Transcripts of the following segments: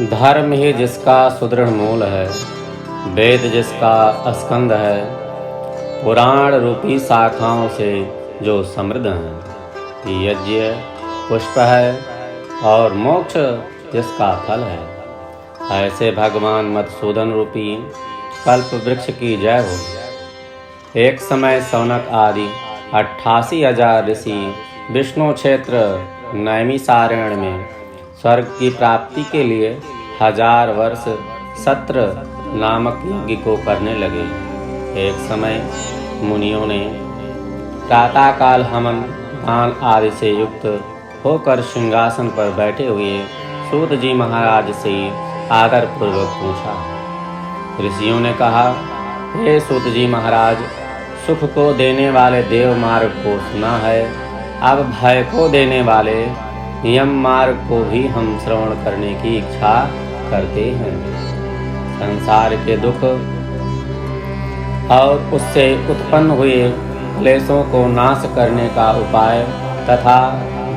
धर्म ही जिसका सुदृढ़ मूल है, वेद जिसका स्कंद है, पुराण रूपी शाखाओं से जो समृद्ध हैं, यज्ञ पुष्प है और मोक्ष जिसका फल है, ऐसे भगवान मधुसूदन रूपी कल्प वृक्ष की जय हो। एक समय सौनक आदि 88,000 ऋषि विष्णु क्षेत्र नैमिषारण्य में स्वर्ग की प्राप्ति के लिए 1000 वर्ष सत्र नामक यज्ञ को करने लगे। एक समय मुनियों ने प्रातःकाल हवन दान आदि से युक्त होकर सिंहासन पर बैठे हुए सूत जी महाराज से आदर पूर्वक पूछा। ऋषियों ने कहा, हे सूत जी महाराज, सुख को देने वाले देव मार्ग को सुना है, अब भय को देने वाले यम मार्ग को भी हम श्रवण करने की इच्छा करते हैं। संसार के दुख और उससे उत्पन्न हुए क्लेशों को नाश करने का उपाय तथा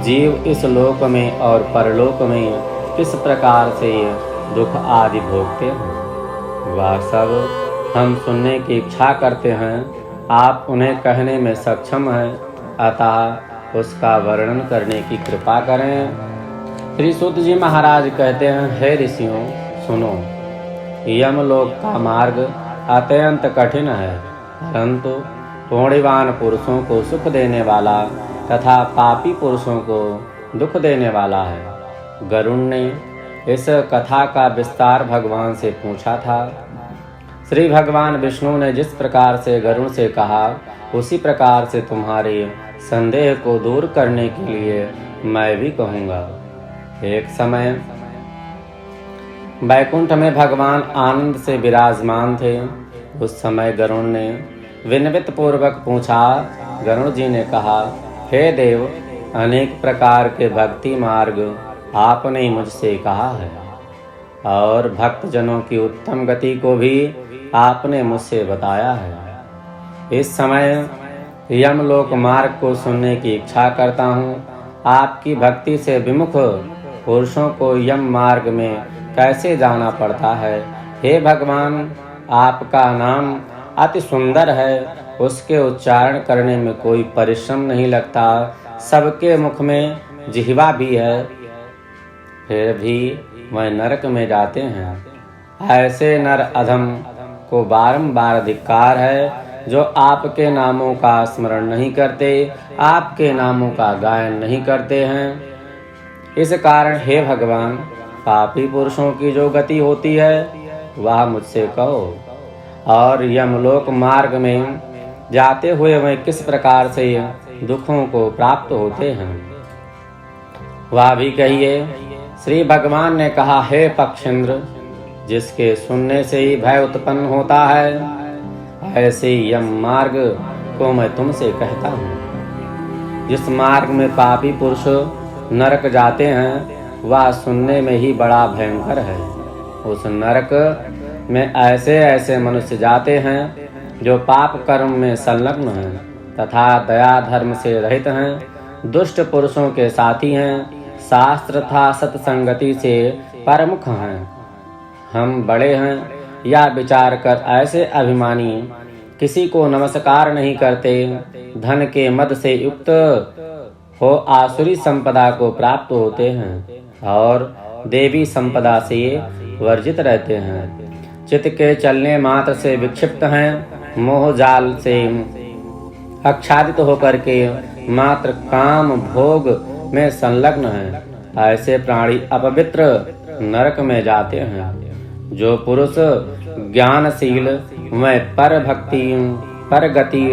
जीव इस लोक में और परलोक में किस प्रकार से दुख आदि भोगते हैं, वह सब हम सुनने की इच्छा करते हैं। आप उन्हें कहने में सक्षम हैं, अतः उसका वर्णन करने की कृपा करें। श्री सूत जी महाराज कहते हैं, हे ऋषियों सुनो, यमलोक का मार्ग अत्यंत कठिन है, परंतु पुण्यवान पुरुषों को सुख देने वाला तथा पापी पुरुषों को दुख देने वाला है। गरुड़ ने इस कथा का विस्तार भगवान से पूछा था। श्री भगवान विष्णु ने जिस प्रकार से गरुड़ से कहा, उसी प्रकार से तुम्हारे संदेह को दूर करने के लिए मैं भी कहूँगा। एक समय वैकुंठ में भगवान आनंद से विराजमान थे। उस समय गरुड़ ने विनम्र पूर्वक पूछा। गरुड़ जी ने कहा, हे देव, अनेक प्रकार के भक्ति मार्ग आपने मुझसे कहा है और भक्तजनों की उत्तम गति को भी आपने मुझसे बताया है। इस समय यमलोक मार्ग को सुनने की इच्छा करता हूँ। आपकी भक्ति से विमुख पुरुषों को यम मार्ग में कैसे जाना पड़ता है। हे भगवान, आपका नाम अति सुंदर है, उसके उच्चारण करने में कोई परिश्रम नहीं लगता। सबके मुख में जिह्वा भी है, फिर भी वह नरक में जाते हैं। ऐसे नर अधम को बारंबार धिक्कार है, जो आपके नामों का स्मरण नहीं करते, आपके नामों का गायन नहीं करते हैं। इस कारण हे भगवान, पापी पुरुषों की जो गति होती है वह मुझसे कहो, और यमलोक मार्ग में जाते हुए वे किस प्रकार से दुखों को प्राप्त होते हैं वह भी कहिए। श्री भगवान ने कहा, हे पक्षेंद्र, जिसके सुनने से ही भय उत्पन्न होता है, ऐसे यम मार्ग को मैं तुमसे कहता हूँ। जिस मार्ग में पापी पुरुष नरक जाते हैं वह सुनने में ही बड़ा भयंकर है। उस नरक में ऐसे ऐसे मनुष्य जाते हैं जो पाप कर्म में संलग्न हैं तथा दया धर्म से रहित हैं, दुष्ट पुरुषों के साथी हैं, शास्त्र तथा सत्संगति से परमुख हैं। हम बड़े हैं या विचार कर ऐसे अभिमानी किसी को नमस्कार नहीं करते, धन के मद से युक्त हो आसुरी संपदा को प्राप्त होते हैं और देवी संपदा से वर्जित रहते हैं। चित्त के चलने मात्र से विक्षिप्त हैं, मोह जाल से आच्छादित होकर के मात्र काम भोग में संलग्न हैं। ऐसे प्राणी अपवित्र नरक में जाते हैं। जो पुरुष ज्ञानशील व पर भक्ति पर गति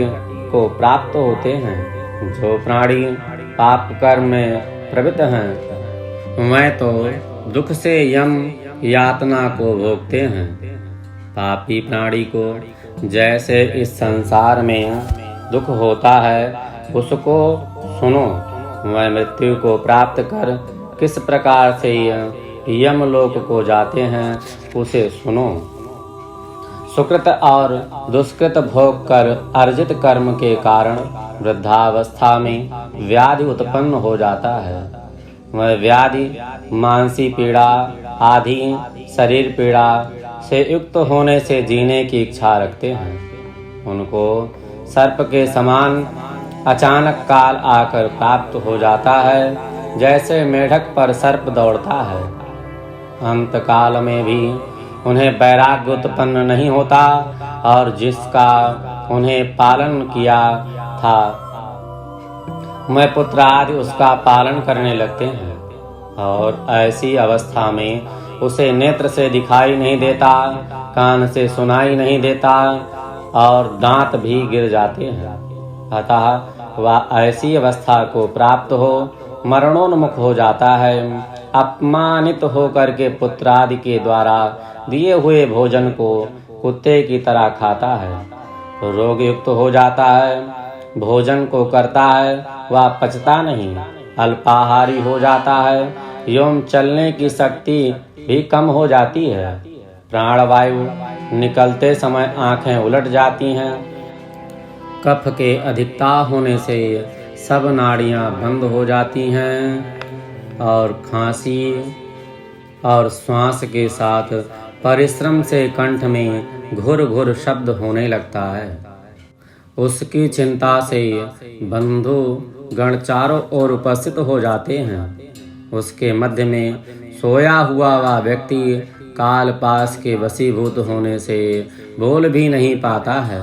को प्राप्त होते हैं, जो प्राणी पाप कर्म में प्रवृत्त हैं, वह तो दुख से यम यातना को भोगते हैं। पापी प्राणी को जैसे इस संसार में दुख होता है, उसको सुनो। वह मृत्यु को प्राप्त कर किस प्रकार से यमलोक को जाते हैं, उसे सुनो। सुकृत और दुष्कृत भोग कर अर्जित कर्म के कारण वृद्धावस्था में व्याधि उत्पन्न हो जाता है। वह व्याधि मानसिक पीड़ा, आदि शरीर पीड़ा से युक्त होने से जीने की इच्छा रखते हैं। उनको सर्प के समान अचानक काल आकर प्राप्त हो जाता है, जैसे मेढक पर सर्प दौड़ता है। अंत काल में भी उन्हें वैराग्य उत्पन्न नहीं होता और जिसका उन्हें पालन किया था मैं पुत्र आदि उसका पालन करने लगते हैं, और ऐसी अवस्था में उसे नेत्र से दिखाई नहीं देता, कान से सुनाई नहीं देता और दांत भी गिर जाते हैं। अतः वह ऐसी अवस्था को प्राप्त हो मरणोन्मुख हो जाता है, अपमानित होकर के पुत्र आदि के द्वारा दिए हुए भोजन को कुत्ते की तरह खाता है, रोग युक्त हो जाता है, भोजन को करता है वह पचता नहीं, अल्पाहारी हो जाता है एवं चलने की शक्ति भी कम हो जाती है। प्राणवायु निकलते समय आंखें उलट जाती हैं। कफ के अधिकता होने से सब नाड़ियां बंद हो जाती हैं और खांसी और श्वास के साथ परिश्रम से कंठ में घुर घुर शब्द होने लगता है। उसकी चिंता से बंधु गण चारों ओर उपस्थित हो जाते हैं। उसके मध्य में सोया हुआ वह व्यक्ति काल पास के वशीभूत होने से बोल भी नहीं पाता है।